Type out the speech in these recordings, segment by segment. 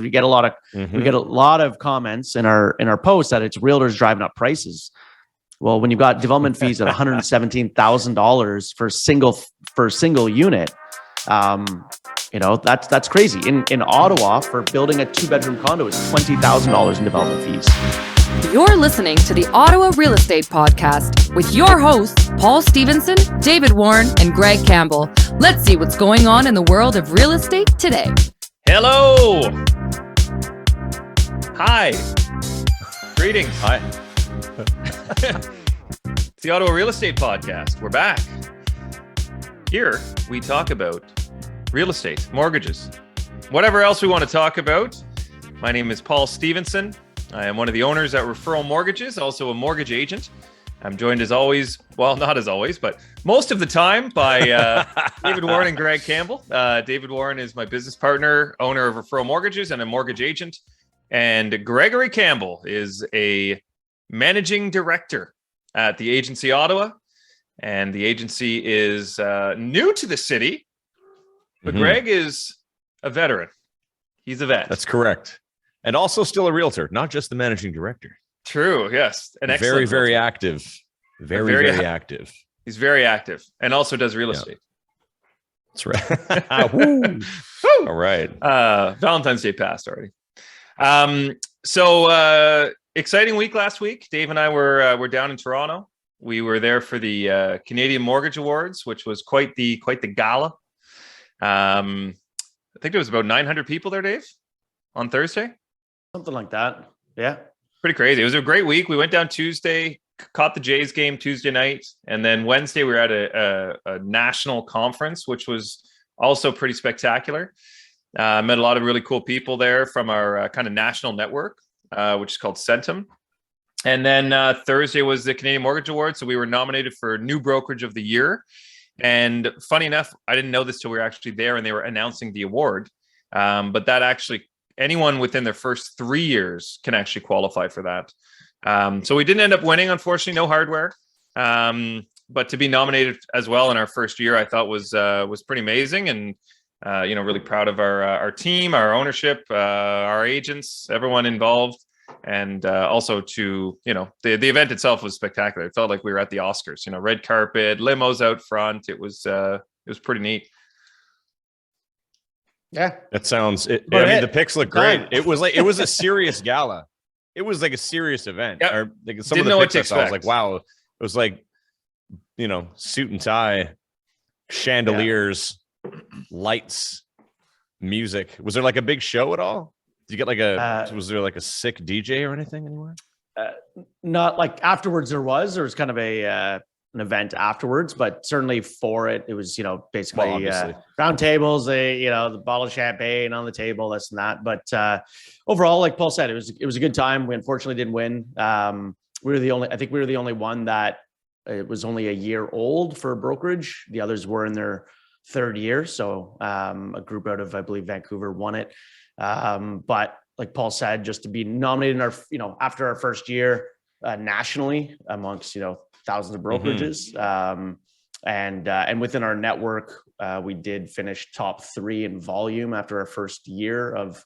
We get a lot of comments in our posts that it's realtors driving up prices. Well, when you've got development fees at $117,000 for a single unit, that's crazy. In Ottawa, for building a 2-bedroom condo, it's $20,000 in development fees. You're listening to the Ottawa Real Estate Podcast with your hosts, Paul Stevenson, David Warren, and Greg Campbell. Let's see what's going on in the world of real estate today. Hello. Hi. Greetings. Hi. It's the Ottawa Real Estate Podcast. We're back. Here, we talk about real estate, mortgages, whatever else we want to talk about. My name is Paul Stevenson. I am one of the owners at Referral Mortgages, also a mortgage agent. I'm joined as always, well, not as always, but most of the time by David Warren and Greg Campbell. David Warren is my business partner, owner of Referral Mortgages, and a mortgage agent. And Gregory Campbell is a managing director at the agency Ottawa. And the agency is new to the city, but Greg is a veteran. He's a vet. That's correct. And also still a realtor, not just the managing director. True, yes. An excellent very realtor. active. Very active. He's very active and also does real estate. That's right. Woo. All right. Valentine's Day passed already. So exciting week last week. Dave and I were down in Toronto. We were there for the Canadian Mortgage Awards, which was quite the gala. I think there was about 900 people there, Dave, on Thursday. Something like that. Yeah. Pretty crazy. It was a great week. We went down Tuesday, caught the Jays game Tuesday night. And then Wednesday, we were at a national conference, which was also pretty spectacular. Met a lot of really cool people there from our kind of national network, which is called Centum. And then Thursday was the Canadian Mortgage Awards. So we were nominated for New Brokerage of the Year. And funny enough, I didn't know this till we were actually there and they were announcing the award. But that actually, anyone within their first 3 years can actually qualify for that. So we didn't end up winning, unfortunately, no hardware. But to be nominated as well in our first year, I thought was pretty amazing. And, really proud of our team, our ownership, our agents, everyone involved. And also to, the event itself was spectacular. It felt like we were at the Oscars, red carpet, limos out front. It was pretty neat. Yeah, that sounds. The pics look great. It was a serious gala. It was like a serious event. Yep. Or like some of the pics I saw, I was like, wow. It was like, suit and tie, chandeliers, lights, music. Was there like a big show at all? Did you get was there like a sick DJ or anything anywhere? Not like afterwards. There was kind of an event afterwards, but certainly for it was, basically round tables, the bottle of champagne on the table, this and that. But overall, like Paul said, it was a good time. We unfortunately didn't win. We were the only one that it was only a year old for a brokerage. The others were in their third year. So a group out of, I believe, Vancouver won it. But like Paul said, just to be nominated in our, after our first year nationally amongst, thousands of brokerages. And within our network, we did finish top 3 in volume after our first year of,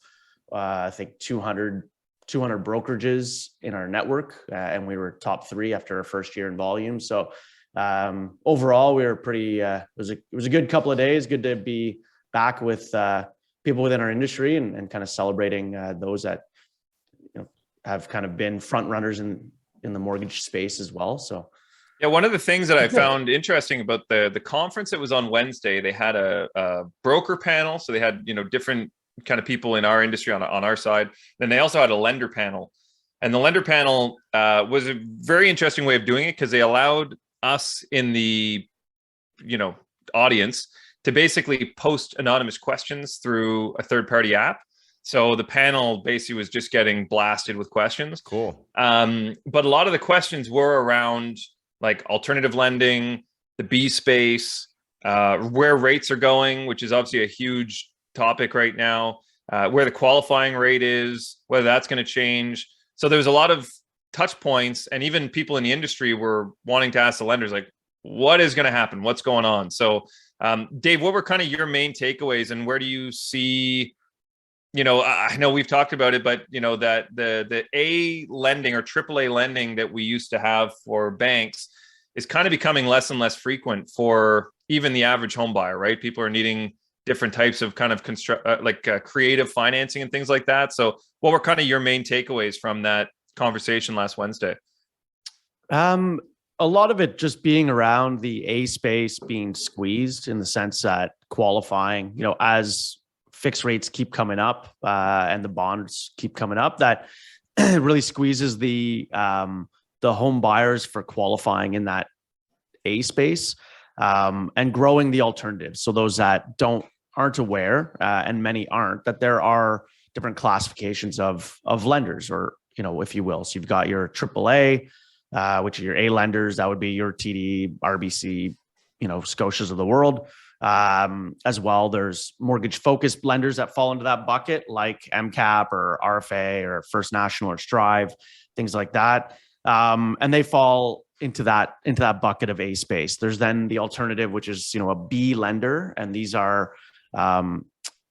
I think 200 brokerages in our network. And we were top 3 after our first year in volume. So overall, we were pretty, it was a good couple of days. Good to be back with people within our industry and kind of celebrating those that have kind of been front runners in the mortgage space as well. So yeah, one of the things that I found interesting about the conference that was on Wednesday, they had a broker panel. So they had, different kind of people in our industry on our side. Then they also had a lender panel. And the lender panel was a very interesting way of doing it because they allowed us in the, audience to basically post anonymous questions through a third-party app. So the panel basically was just getting blasted with questions. Cool. But a lot of the questions were around like alternative lending, the B space, where rates are going, which is obviously a huge topic right now, where the qualifying rate is, whether that's going to change. So there was a lot of touch points, and even people in the industry were wanting to ask the lenders, like, what is going to happen? What's going on? So Dave, what were kind of your main takeaways, and where do you see I know we've talked about it, but that the A lending or AAA lending that we used to have for banks is kind of becoming less and less frequent for even the average home buyer, right? People are needing different types of kind of creative financing and things like that. So what were kind of your main takeaways from that conversation last Wednesday? A lot of it just being around the A space being squeezed in the sense that qualifying, as fixed rates keep coming up and the bonds keep coming up, that really squeezes the home buyers for qualifying in that A space, and growing the alternatives. So those that aren't aware, and many aren't, that there are different classifications of lenders, or if you will. So you've got your AAA, which are your A lenders. That would be your TD, RBC, Scotias of the world. As well, there's mortgage-focused lenders that fall into that bucket, like MCAP or RFA or First National or Strive, things like that. And they fall into that bucket of A space. There's then the alternative, which is a B lender, and these are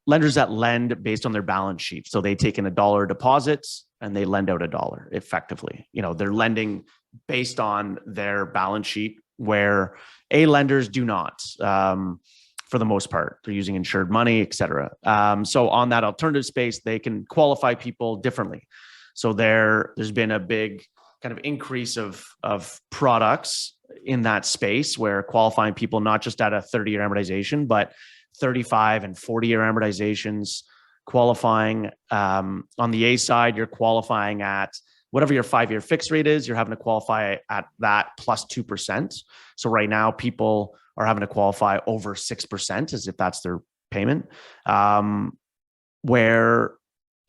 lenders that lend based on their balance sheet. So they take in $1 deposits and they lend out $1 effectively. They're lending based on their balance sheet, where A lenders do not. For the most part, they're using insured money, et cetera. So on that alternative space, they can qualify people differently. So there's been a big kind of increase of products in that space, where qualifying people not just at a 30-year amortization, but 35 and 40-year amortizations. Qualifying on the A side, you're qualifying at whatever your 5-year fixed rate is. You're having to qualify at that plus 2%. So right now, people are having to qualify over 6%, as if that's their payment. Where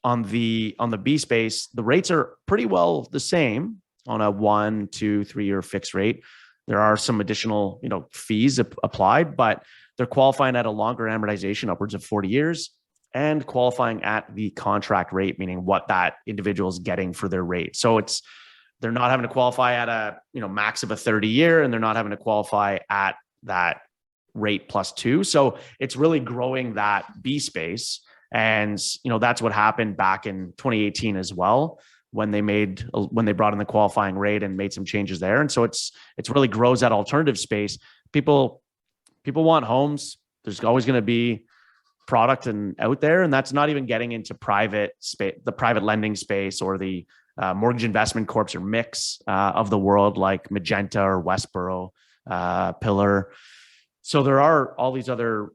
on the B space, the rates are pretty well the same on a 1, 2, 3 year fixed rate. There are some additional, fees applied, but they're qualifying at a longer amortization, upwards of 40 years, and qualifying at the contract rate, meaning what that individual is getting for their rate. So they're not having to qualify at a, max of a 30-year, and they're not having to qualify at that rate plus 2. So it's really growing that B space. And, that's what happened back in 2018 as well, when they brought in the qualifying rate and made some changes there. And so it's really grows that alternative space. People want homes. There's always going to be product out there. And that's not even getting into the private lending space, or the mortgage investment corps or mix of the world, like Magenta or Westboro, Pillar. So there are all these other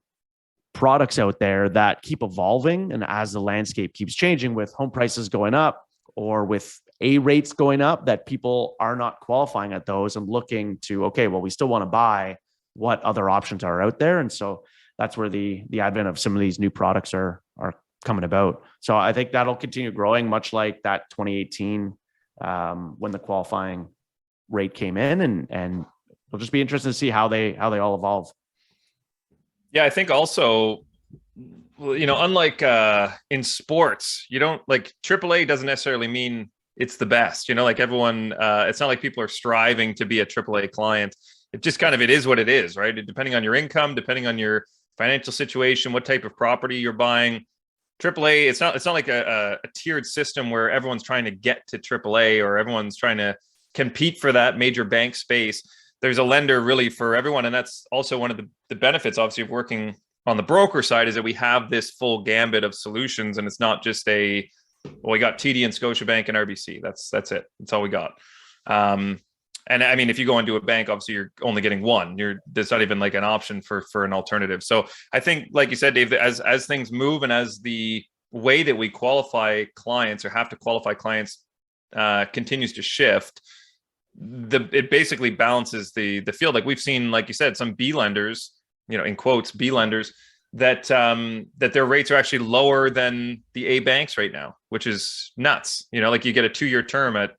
products out there that keep evolving. And as the landscape keeps changing, with home prices going up or with A rates going up, that people are not qualifying at those and looking to, okay, well, we still want to buy. What other options are out there? And so that's where the advent of some of these new products are coming about. So I think that'll continue growing, much like that 2018 when the qualifying rate came in, and it'll just be interesting to see how they all evolve. Yeah, I think also, unlike in sports, you don't like AAA doesn't necessarily mean it's the best. Like everyone, it's not like people are striving to be a AAA client. It just kind of, it is what it is, right? Depending on your income, depending on your financial situation, what type of property you're buying. AAA, it's not like a tiered system where everyone's trying to get to AAA or everyone's trying to compete for that major bank space. There's a lender really for everyone. And that's also one of the benefits, obviously, of working on the broker side, is that we have this full gambit of solutions. And it's not just we got TD and Scotiabank and RBC. That's it. That's all we got. And I mean, if you go into a bank, obviously you're only getting one. There's not even like an option for an alternative. So I think, like you said, Dave, as things move and as the way that we qualify clients or have to qualify clients continues to shift, it basically balances the field. Like we've seen, like you said, some B lenders, in quotes, B lenders, that their rates are actually lower than the A banks right now, which is nuts. Like you get a 2-year term at,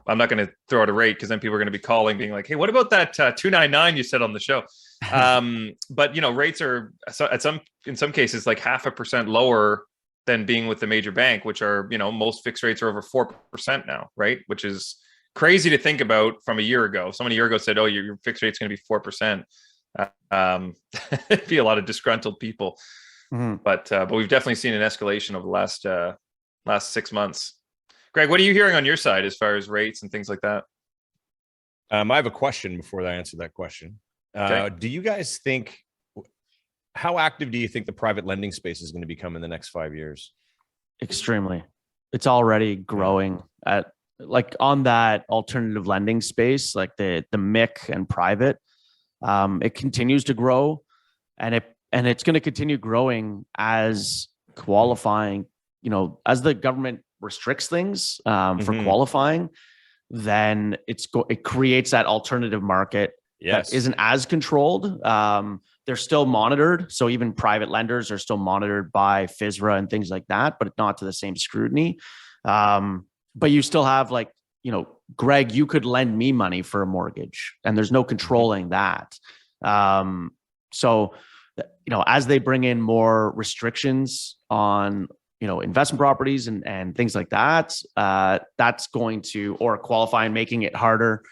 I'm not going to throw out a rate because then people are going to be calling being like, hey, what about that 299 you said on the show? But, rates are in some cases like 0.5% lower than being with the major bank, which are, most fixed rates are over 4% now, right? Which is crazy to think about from a year ago. Someone a year ago said, oh, your fixed rate's going to be 4%. It'd be a lot of disgruntled people. But we've definitely seen an escalation over the last 6 months. Greg, what are you hearing on your side as far as rates and things like that? I have a question before I answer that question. Okay. Do you guys think, how active do you think the private lending space is going to become in the next 5 years? Extremely. It's already growing at like on that alternative lending space, like the MIC and private. It continues to grow, and it's going to continue growing as qualifying, as the government restricts things for qualifying, then it creates that alternative market that isn't as controlled. They're still monitored. So even private lenders are still monitored by FSRA and things like that, but not to the same scrutiny. But you still have Greg, you could lend me money for a mortgage and there's no controlling that. So, as they bring in more restrictions on, investment properties and things like that, that's going to, or qualifying, making it harder.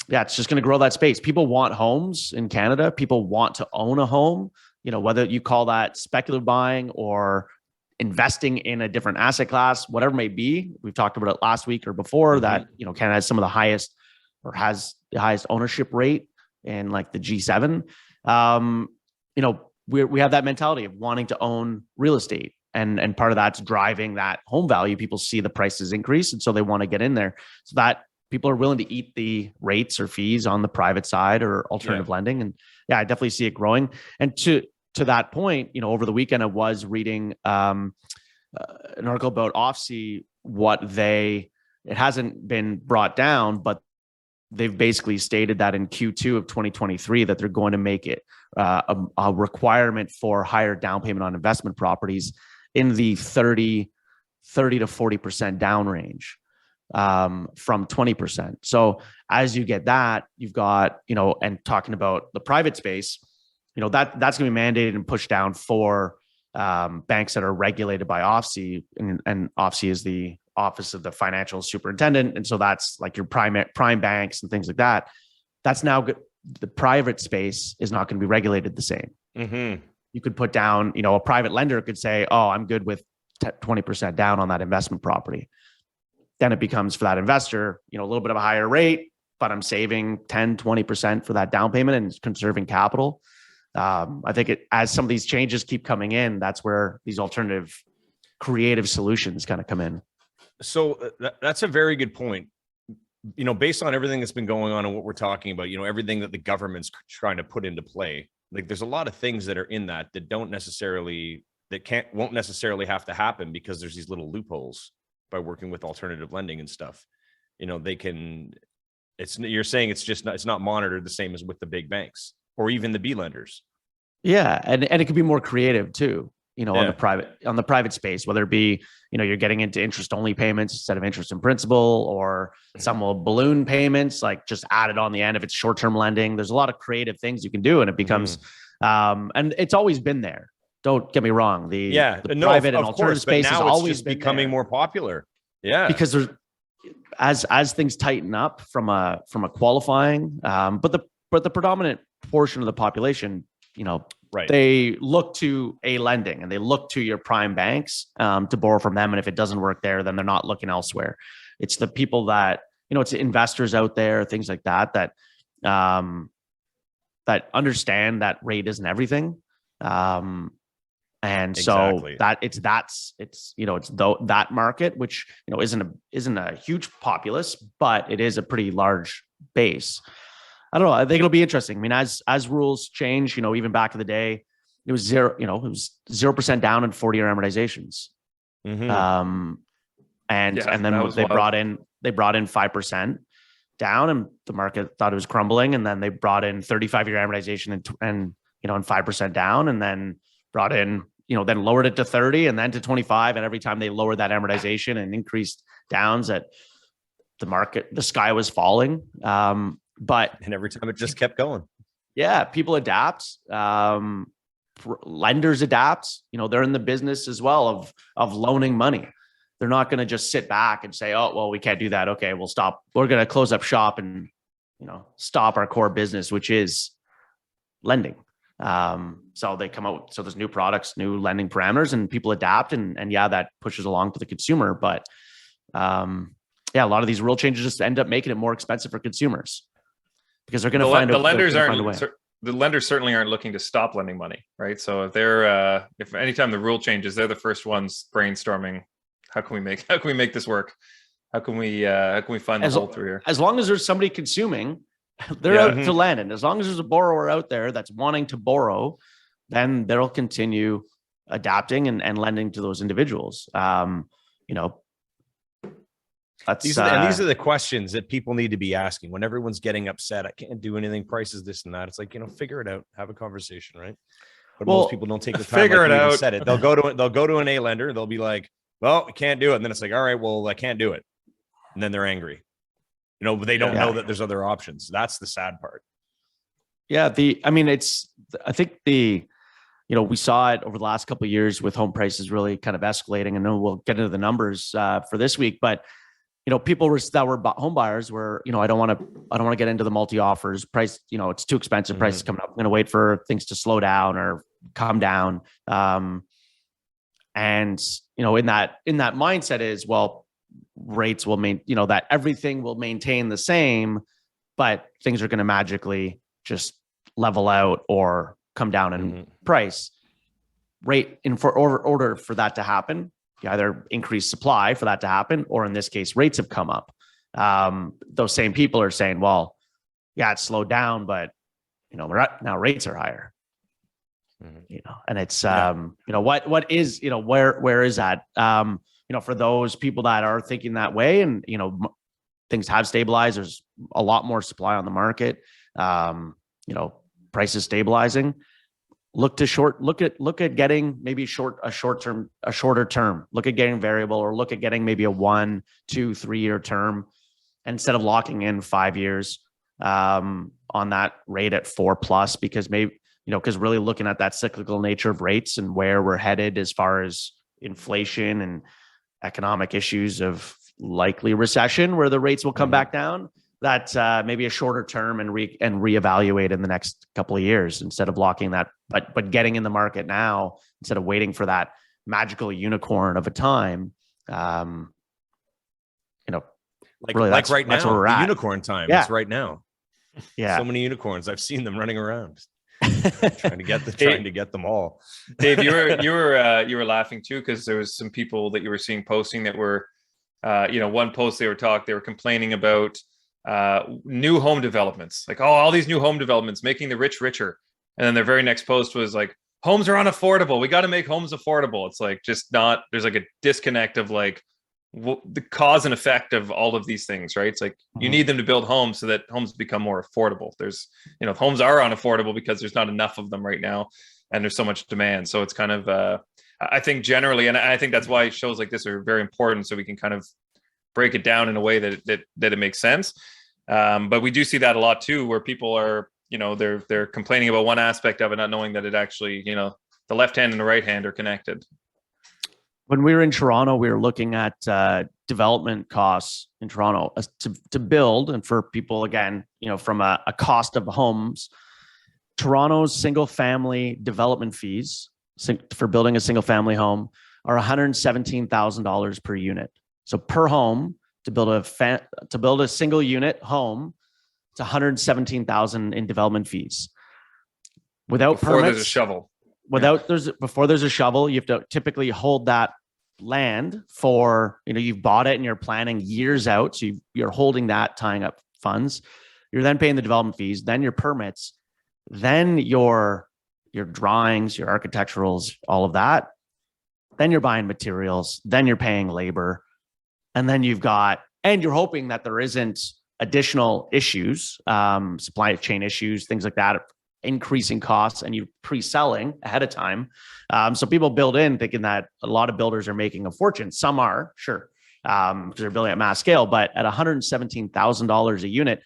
It's just going to grow that space. People want homes in Canada. People want to own a home, whether you call that speculative buying or investing in a different asset class, whatever it may be. We've talked about it last week or before that, Canada has some of the highest or has the highest ownership rate in like the G7. We have that mentality of wanting to own real estate. And part of that's driving that home value. People see the prices increase, and so they want to get in there. So that people are willing to eat the rates or fees on the private side or alternative lending. And I definitely see it growing. And to that point, over the weekend, I was reading an article about OFC, it hasn't been brought down, but they've basically stated that in Q2 of 2023 that they're going to make it a requirement for higher down payment on investment properties in the 30 to 40% down range from 20%. So as you get that, you've got, and talking about the private space, that's going to be mandated and pushed down for banks that are regulated by OFC, and OFC is the Office of the Financial Superintendent. And so that's like your prime banks and things like that. That's now good. The private space is not going to be regulated the same. You could put down, a private lender could say, oh, I'm good with 20% down on that investment property. Then it becomes for that investor, a little bit of a higher rate, but I'm saving 10, 20% for that down payment and conserving capital. I think as some of these changes keep coming in, that's where these alternative creative solutions kind of come in. So that's a very good point. Based on everything that's been going on and what we're talking about, everything that the government's trying to put into play, like there's a lot of things that are in that won't necessarily have to happen because there's these little loopholes by working with alternative lending and stuff. You're saying it's not monitored the same as with the big banks or even the B lenders. Yeah. And it could be more creative too, on the private space, whether it be, you're getting into interest only payments instead of interest and principal, or some will balloon payments, like just added on the end if it's short-term lending. There's a lot of creative things you can do, and it becomes, and it's always been there. Don't get me wrong. The private and alternative space has always been becoming more popular. Yeah. Because there's, as things tighten up from a qualifying, but the predominant portion of the population, right, they look to a lending and they look to your prime banks to borrow from them. And if it doesn't work there, then they're not looking elsewhere. It's the people that, it's investors out there, things like that, that understand that rate isn't everything. And exactly. So that market, which, isn't a huge populace, but it is a pretty large base. I don't know. I think it'll be interesting. I mean, as rules change, even back in the day, it was 0% down and 40-year amortizations. And then they brought in 5% down, and the market thought it was crumbling. And then they brought in 35-year amortization and 5% down, and then brought in, then lowered it to 30 and then to 25. And every time they lowered that amortization and increased downs, at the sky was falling. And every time it just kept going. Yeah. People adapt. Lenders adapt, they're in the business as well of loaning money. They're not going to just sit back and say, oh, well, we can't do that. Okay, we'll stop. We're going to close up shop and, stop our core business, which is lending. So they come out. So there's new products, new lending parameters, and people adapt. And yeah, that pushes along to the consumer. But yeah, a lot of these rule changes just end up making it more expensive for consumers because they're going to find the a lenders find a aren't way. the lenders certainly aren't looking to stop lending money, right? So if they're if anytime the rule changes, they're the first ones brainstorming. How can we make this work? How can we find the hole through here? As long as there's somebody consuming, they're out to lend. And as long as there's a borrower out there that's wanting to borrow, then they'll continue adapting and lending to those individuals. These are the questions that people need to be asking when everyone's getting upset. I can't do anything. Prices, this and that. It's like, figure it out. Have a conversation, right? But most people don't take the time. Figure it out. Said it. They'll go to an A lender. They'll be like, well, I can't do it. And then it's like, all right, well, I can't do it. And then they're angry. But they don't know that there's other options. That's the sad part. Yeah. I think we saw it over the last couple of years with home prices really kind of escalating. I know we'll get into the numbers for this week, but people that were home buyers were, I don't want to get into the multi offers price. It's too expensive. Price is coming up. I'm going to wait for things to slow down or come down. And in that mindset is, well, rates will that everything will maintain the same, but things are going to magically just level out or come down in price. Rate in order for that to happen, you either increase supply for that to happen, or in this case, rates have come up. Those same people are saying, well, yeah, it's slowed down, but now rates are higher. And it's what is where is that? For those people that are thinking that way, and things have stabilized. There's a lot more supply on the market. Prices stabilizing. Look at getting maybe a shorter term. Look at getting variable, or look at getting maybe a 1, 2, 3 year term instead of locking in 5 years on that rate at 4+, because because really looking at that cyclical nature of rates and where we're headed as far as inflation and economic issues of likely recession, where the rates will come back down. That maybe a shorter term and reevaluate in the next couple of years instead of locking that, but getting in the market now instead of waiting for that magical unicorn of a time. Really, like right now, where we're at. Unicorn time. Yeah. It's right now. Yeah, so many unicorns. I've seen them running around, trying to get them all. Dave, you were laughing too because there was some people that you were seeing posting that were, one post they were complaining about. New home developments, like, all these new home developments making the rich richer, and then their very next post was like, homes are unaffordable, we got to make homes affordable. It's like, just not, there's like a disconnect of like the cause and effect of all of these things, right? It's like you need them to build homes so that homes become more affordable. There's homes are unaffordable because there's not enough of them right now and there's so much demand. So it's kind of I think generally, and I think that's why shows like this are very important, so we can kind of break it down in a way that it makes sense. But we do see that a lot too, where people are, they're complaining about one aspect of it, not knowing that it actually, the left hand and the right hand are connected. When we were in Toronto, we were looking at development costs in Toronto to build, and for people, again, from a cost of homes, Toronto's single family development fees for building a single family home are $117,000 per unit. So per home to build a single unit home, it's $117,000 in development fees. Without before permits, there's a shovel. Before there's a shovel, you have to typically hold that land for, you've bought it and you're planning years out. So you're holding that, tying up funds. You're then paying the development fees, then your permits, then your drawings, your architecturals, all of that. Then you're buying materials, then you're paying labor. And then you're hoping that there isn't additional issues, supply chain issues, things like that, increasing costs, and you're pre-selling ahead of time. So people build in thinking that a lot of builders are making a fortune. Some are, sure, because they're building at mass scale, but at $117,000 a unit,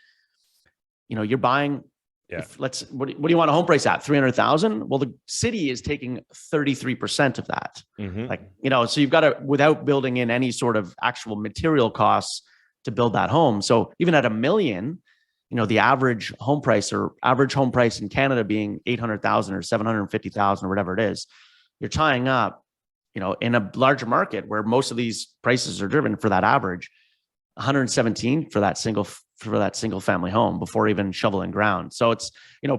you're buying. Yeah. What do you want a home price at? 300,000? Well, the city is taking 33% of that. So you've got to, without building in any sort of actual material costs to build that home. So even at $1 million, the average home price in Canada being 800,000 or 750,000 or whatever it is, you're tying up, in a larger market where most of these prices are driven for that average, 117 for that single family home before even shoveling ground. So it's,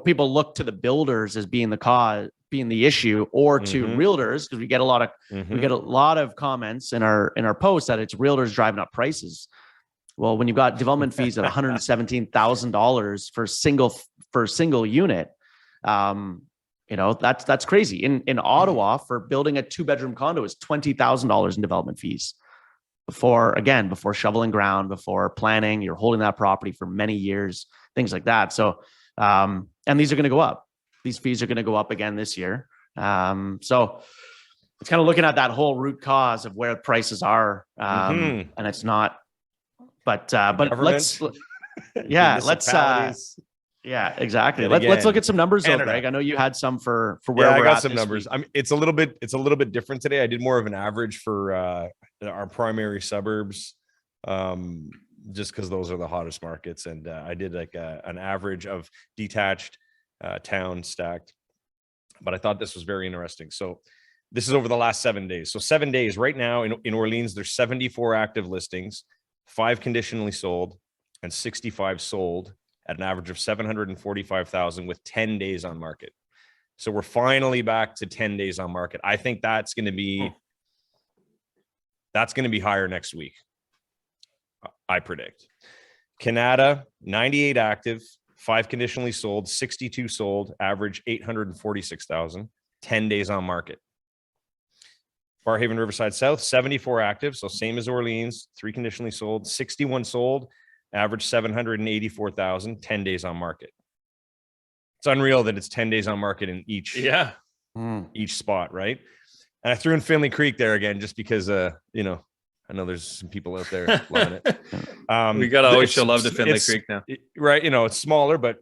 people look to the builders as being the issue, or to realtors, because we get a lot of comments in our posts that it's realtors driving up prices. Well, when you've got development fees at $117,000 for a single unit, that's crazy. In Ottawa, for building a 2-bedroom condo is $20,000 in development fees before shoveling ground, before planning. You're holding that property for many years, things like that. So, and these are going to go up. These fees are going to go up again this year. So it's kind of looking at that whole root cause of where prices are, and it's not. But let's exactly. Let's look at some numbers, though, Greg. I know you had some for where we're at. I got some numbers. It's a little bit different today. I did more of an average for our primary suburbs, just because those are the hottest markets, and I did like an average of detached, town stacked. But I thought this was very interesting. So this is over the last 7 days. So 7 days right now in Orleans, there's 74 active listings, 5 conditionally sold, and 65 sold at an average of 745,000 with 10 days on market. So we're finally back to 10 days on market. I think that's going to be higher next week. I predict. Canada, 98 active, 5 conditionally sold, 62 sold, average 846,000, 10 days on market. Barrhaven Riverside South, 74 active, so same as Orleans, 3 conditionally sold, 61 sold, average 784,000, 10 days on market. It's unreal that it's 10 days on market in each spot, right? And I threw in Finley Creek there again, just because I know there's some people out there loving it. We got to always show love to Finley Creek now, right? It's smaller, but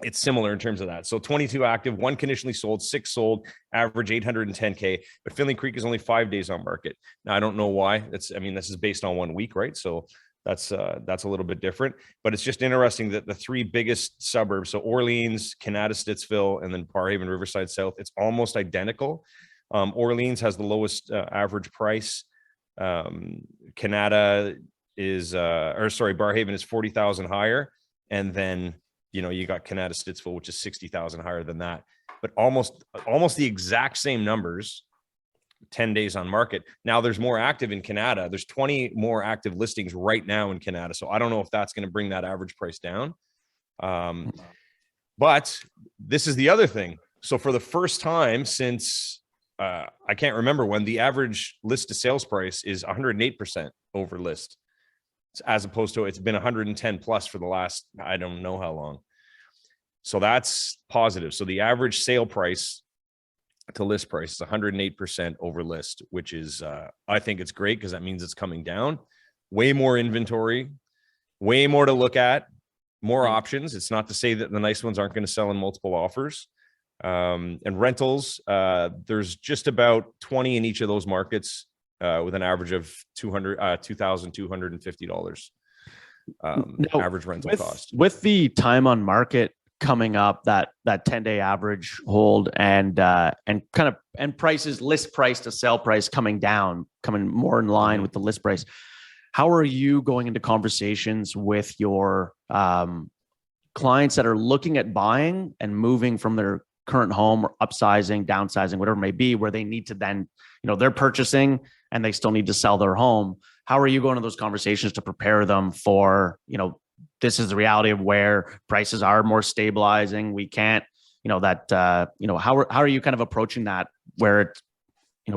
it's similar in terms of that. So 22 active, 1 conditionally sold, 6 sold, average 810K. But Finley Creek is only 5 days on market. Now, I don't know why. This is based on 1 week, right? So that's a little bit different. But it's just interesting that the 3 biggest suburbs, so Orleans, Canada, Stittsville, and then Barrhaven Riverside South, it's almost identical. Orleans has the lowest average price. Canada is, Barrhaven is 40,000 higher. And then, you got Canada Stittsville, which is 60,000 higher than that, but almost the exact same numbers, 10 days on market. Now there's more active in Canada. There's 20 more active listings right now in Canada. So I don't know if that's going to bring that average price down. But this is the other thing. So for the first time since, I can't remember when, the average list to sales price is 108% over list, as opposed to it's been 110 plus for the last, I don't know how long. So that's positive. So the average sale price to list price is 108% over list, which is, I think it's great, because that means it's coming down. Way more inventory, way more to look at, more options. It's not to say that the nice ones aren't going to sell in multiple offers. And rentals, there's just about 20 in each of those markets, with an average of $2,250 average rental cost. With the time on market coming up, that 10-day average hold, and prices, list price to sell price coming down, coming more in line with the list price. How are you going into conversations with your clients that are looking at buying and moving from their current home, or upsizing, downsizing, whatever it may be, where they need to then, they're purchasing and they still need to sell their home? How are you going to those conversations to prepare them for, this is the reality of where prices are more stabilizing? We can't, how are you kind of approaching that, where it's,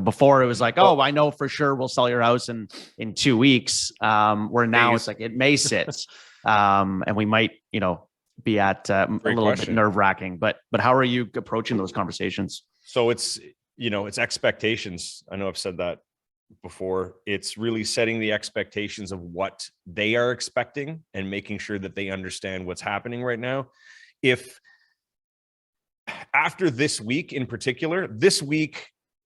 before it was like, oh, I know for sure we'll sell your house in 2 weeks. Where now it's like, it may sit, and we might, be at a little bit nerve wracking, but how are you approaching those conversations? So it's expectations. I know I've said that before. It's really setting the expectations of what they are expecting and making sure that they understand what's happening right now. If after this week in particular,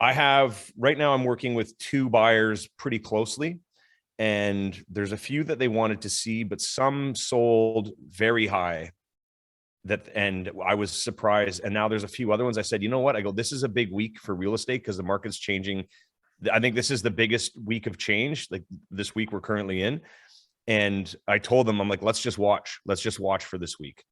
I'm working with 2 buyers pretty closely, and there's a few that they wanted to see, but some sold very high. And I was surprised. And now there's a few other ones. I said, you know what? I go, this is a big week for real estate because the market's changing. I think this is the biggest week of change, like this week we're currently in. And I told them, I'm like, let's just watch for this week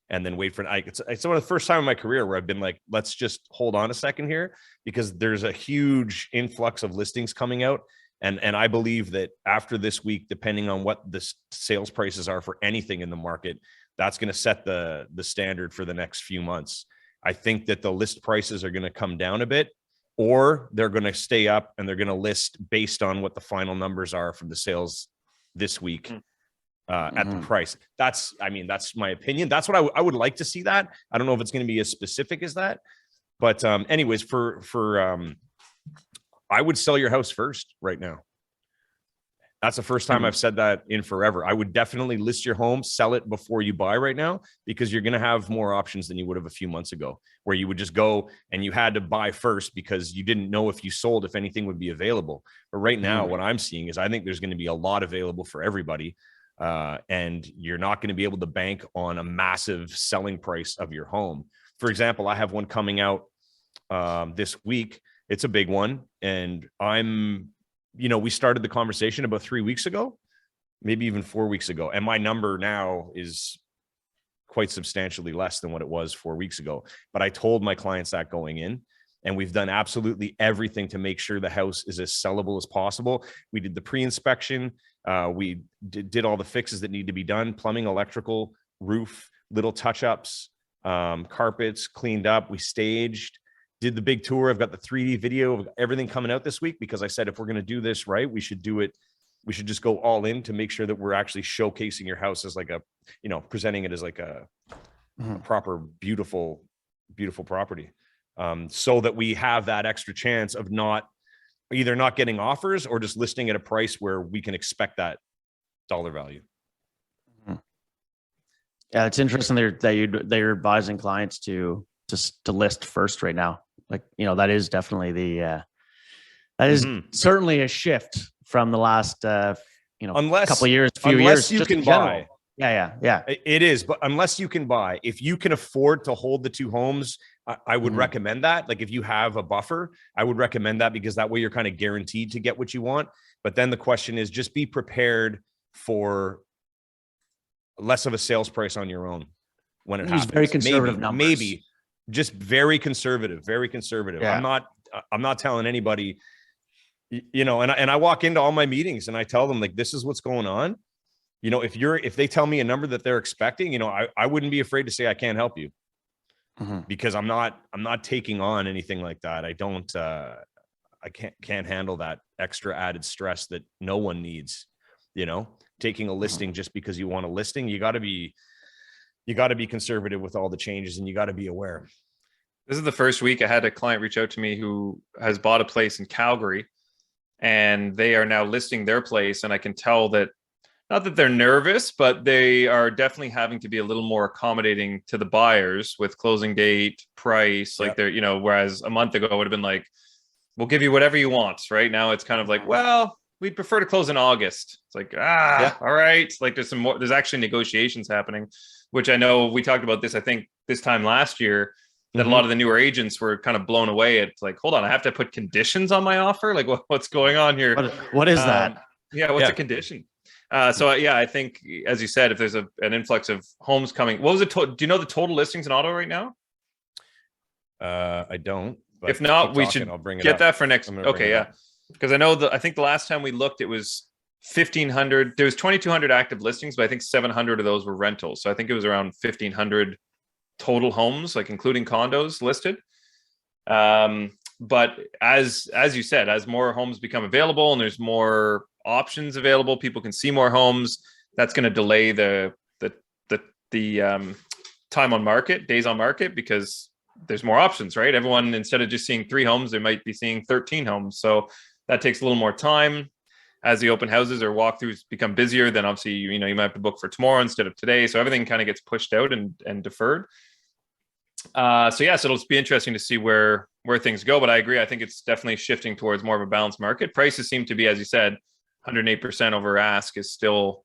and then wait for it's one of the first time in my career where I've been like, let's just hold on a second here, because there's a huge influx of listings coming out. And I believe that after this week, depending on what the sales prices are for anything in the market, that's going to set the standard for the next few months. I think that the list prices are going to come down a bit, or they're going to stay up and they're going to list based on what the final numbers are from the sales this week at the price. That's my opinion. That's what I would like to see that. I don't know if it's going to be as specific as that, but anyways, I would sell your house first right now. That's the first time I've said that in forever. I would definitely list your home, sell it before you buy right now, because you're going to have more options than you would have a few months ago, where you would just go and you had to buy first because you didn't know if you sold, if anything would be available. But right now, what I'm seeing is I think there's going to be a lot available for everybody. And you're not going to be able to bank on a massive selling price of your home. For example, I have one coming out this week. It's a big one. And we started the conversation about 3 weeks ago, maybe even 4 weeks ago. And my number now is quite substantially less than what it was 4 weeks ago. But I told my clients that going in, and we've done absolutely everything to make sure the house is as sellable as possible. We did the pre-inspection. We did all the fixes that need to be done: plumbing, electrical, roof, little touch-ups, carpets, cleaned up. We staged, did the big tour. I've got the 3D video of everything coming out this week, because I said, if we're going to do this right, we should do it. We should just go all in to make sure that we're actually showcasing your house as like presenting it as like a proper, beautiful, beautiful property. So that we have that extra chance of either not getting offers or just listing at a price where we can expect that dollar value. Yeah, it's interesting that you're advising clients to list first right now. Like, that is definitely that is certainly a shift from the last couple of years, few years. You can buy. Yeah. It is, but unless you can buy, if you can afford to hold the two homes, I would recommend that. Like, if you have a buffer, I would recommend that, because that way you're kind of guaranteed to get what you want. But then the question is, just be prepared for less of a sales price on your own when it happens. Very conservative numbers. Maybe just very conservative. Yeah. I'm not telling anybody, and I walk into all my meetings and I tell them, like, this is what's going on. If they tell me a number that they're expecting, I wouldn't be afraid to say I can't help you, because I'm not taking on anything like that. I don't, I can't handle that extra added stress that no one needs, taking a listing just because you want a listing. You got to be conservative with all the changes, and you got to be aware. This is the first week I had a client reach out to me who has bought a place in Calgary, and they are now listing their place. And I can tell that, not that they're nervous, but they are definitely having to be a little more accommodating to the buyers with closing date, price. Like, they're, whereas a month ago it would have been like, we'll give you whatever you want. Right now it's kind of like, well, we'd prefer to close in August. It's like, all right. Like, there's actually negotiations happening, which I know we talked about this, I think this time last year, that a lot of the newer agents were kind of blown away. It's like, hold on, I have to put conditions on my offer. Like, what's going on here? What is that? Yeah. What's a condition? I think, as you said, if there's an influx of homes coming, what was it? Do you know the total listings in Ottawa right now? I don't. But if not, we should get that for next. Okay. Yeah. Because I think the last time we looked, it was 1,500. There was 2,200 active listings, but I think 700 of those were rentals. So I think it was around 1,500 total homes, like including condos listed. But as you said, as more homes become available and there's more options available, people can see more homes. That's going to delay the time on market, days on market, because there's more options, right? Everyone, instead of just seeing 3 homes, they might be seeing 13 homes. So that takes a little more time. As the open houses or walkthroughs become busier, then obviously, you might have to book for tomorrow instead of today. So everything kind of gets pushed out and deferred. So it'll be interesting to see where things go. But I agree. I think it's definitely shifting towards more of a balanced market. Prices seem to be, as you said, 108% over ask is still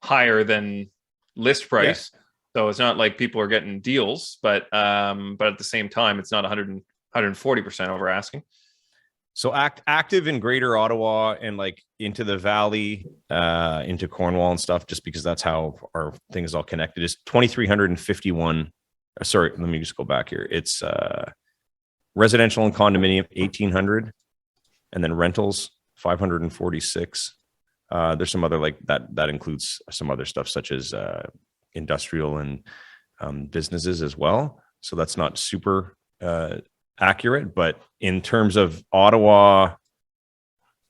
higher than list price. Yeah. So it's not like people are getting deals, but at the same time, it's not 140% over asking. So active in Greater Ottawa and like into the Valley, into Cornwall and stuff, just because that's how our thing is all connected, is 2,351. Sorry, let me just go back here. It's residential and condominium 1,800, and then rentals 546. There's some other like that includes some other stuff such as industrial and businesses as well. So that's not super accurate, but in terms of Ottawa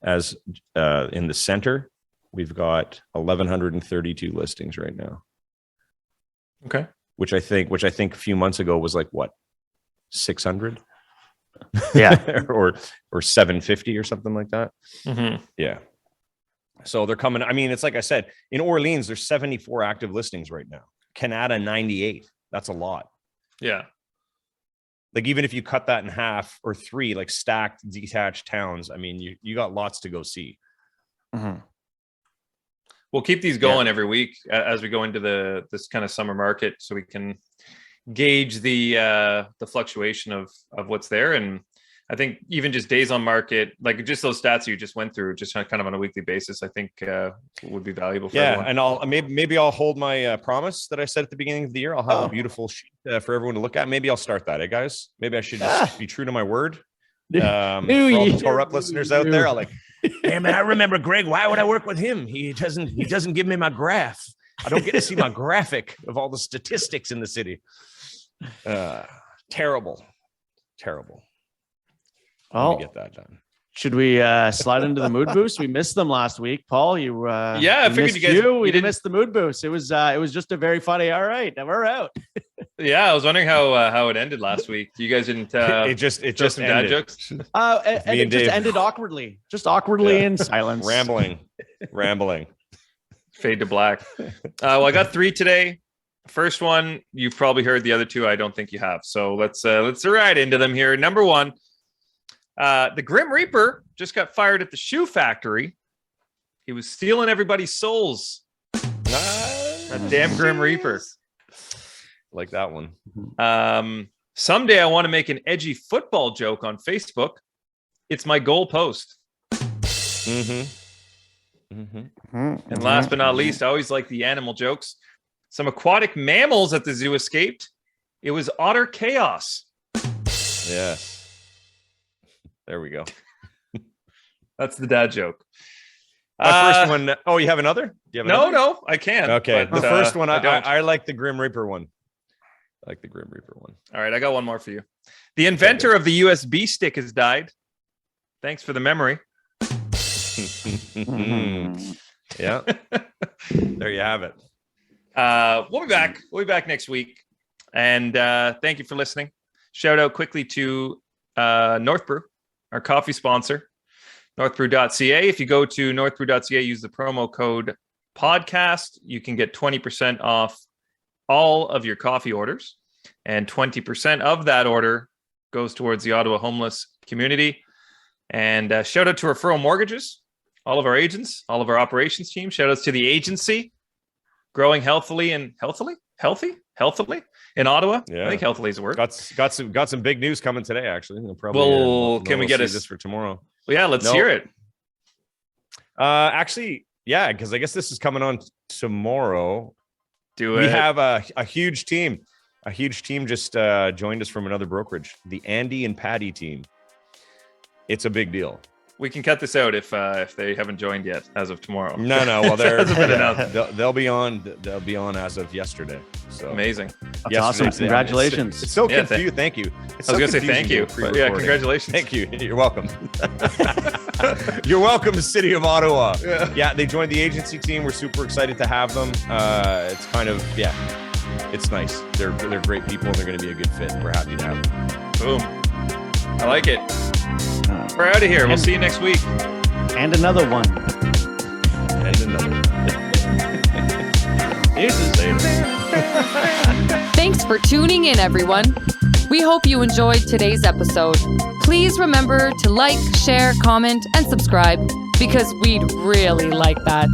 as in the center, we've got 1,132 listings right now. Okay. Which I think a few months ago was like what, 600? Yeah. or 750 or something like that. Mm-hmm. Yeah. So they're coming. I mean, it's like I said, in Orleans, there's 74 active listings right now. Canada, 98. That's a lot. Yeah. Like even if you cut that in half or three, like stacked, detached towns, I mean, you got lots to go see. Mm-hmm. We'll keep these going every week as we go into this kind of summer market, so we can gauge the fluctuation of what's there. And I think even just days on market, like just those stats you just went through, just kind of on a weekly basis, I think would be valuable for everyone. And I'll maybe I'll hold my promise that I said at the beginning of the year. I'll have a beautiful sheet for everyone to look at. Maybe I'll start that, guys. Maybe I should just be true to my word. For all the Tore Up listeners out there, I'll like, hey man, I remember Greg. Why would I work with him? He doesn't give me my graph. I don't get to see my graphic of all the statistics in the city. Terrible. Oh, get that done. Should we slide into the mood boost? We missed them last week, Paul. You I figured you guys we didn't miss the mood boost. It was just a very funny. All right, now we're out. Yeah, I was wondering how it ended last week. You guys didn't. It just some dad ended. Jokes. And it just ended awkwardly, in silence, rambling. Fade to black. Well, I got 3 today. First one you've probably heard. The other 2 I don't think you have. So let's ride into them here. Number 1. The Grim Reaper just got fired at the shoe factory. He was stealing everybody's souls. A damn Grim Reaper. Like that one. Someday I want to make an edgy football joke on Facebook. It's my goal post. And last but not least, I always like the animal jokes. Some aquatic mammals at the zoo escaped. It was otter chaos. Yes. There we go. That's the dad joke. First one. Oh, you have another? Do you have another? No, I can't. Okay. But, the first one, I like the Grim Reaper one. I like the Grim Reaper one. All right, I got one more for you. The inventor of the USB stick has died. Thanks for the memory. Yeah. There you have it. We'll be back. We'll be back next week. And thank you for listening. Shout out quickly to North Brew, our coffee sponsor, northbrew.ca. If you go to northbrew.ca, use the promo code podcast, you can get 20% off all of your coffee orders, and 20% of that order goes towards the Ottawa homeless community. And shout out to Referral Mortgages, all of our agents, all of our operations team. Shout outs to the agency, growing healthily in Ottawa. Yeah. I think healthily is a word. Got some big news coming today, actually. Can we get this for tomorrow? Well, yeah, let's hear it. Actually, yeah, because I guess this is coming on tomorrow. We have a huge team. A huge team just joined us from another brokerage, the Andy and Patty team. It's a big deal. We can cut this out if they haven't joined yet as of tomorrow. No. Well, they'll be on. They'll be on as of yesterday. So amazing. That's awesome. Congratulations. It's so confused. Thank you. I was going to say thank you. Yeah, congratulations. Thank you. You're welcome. You're welcome to City of Ottawa. Yeah, they joined the agency team. We're super excited to have them. It's kind of it's nice. They're great people. They're going to be a good fit. We're happy to have them. Boom. I like it. We're out of here. We'll see you next week. And another one. Thanks for tuning in, everyone. We hope you enjoyed today's episode. Please remember to like, share, comment, and subscribe. because we'd really like that.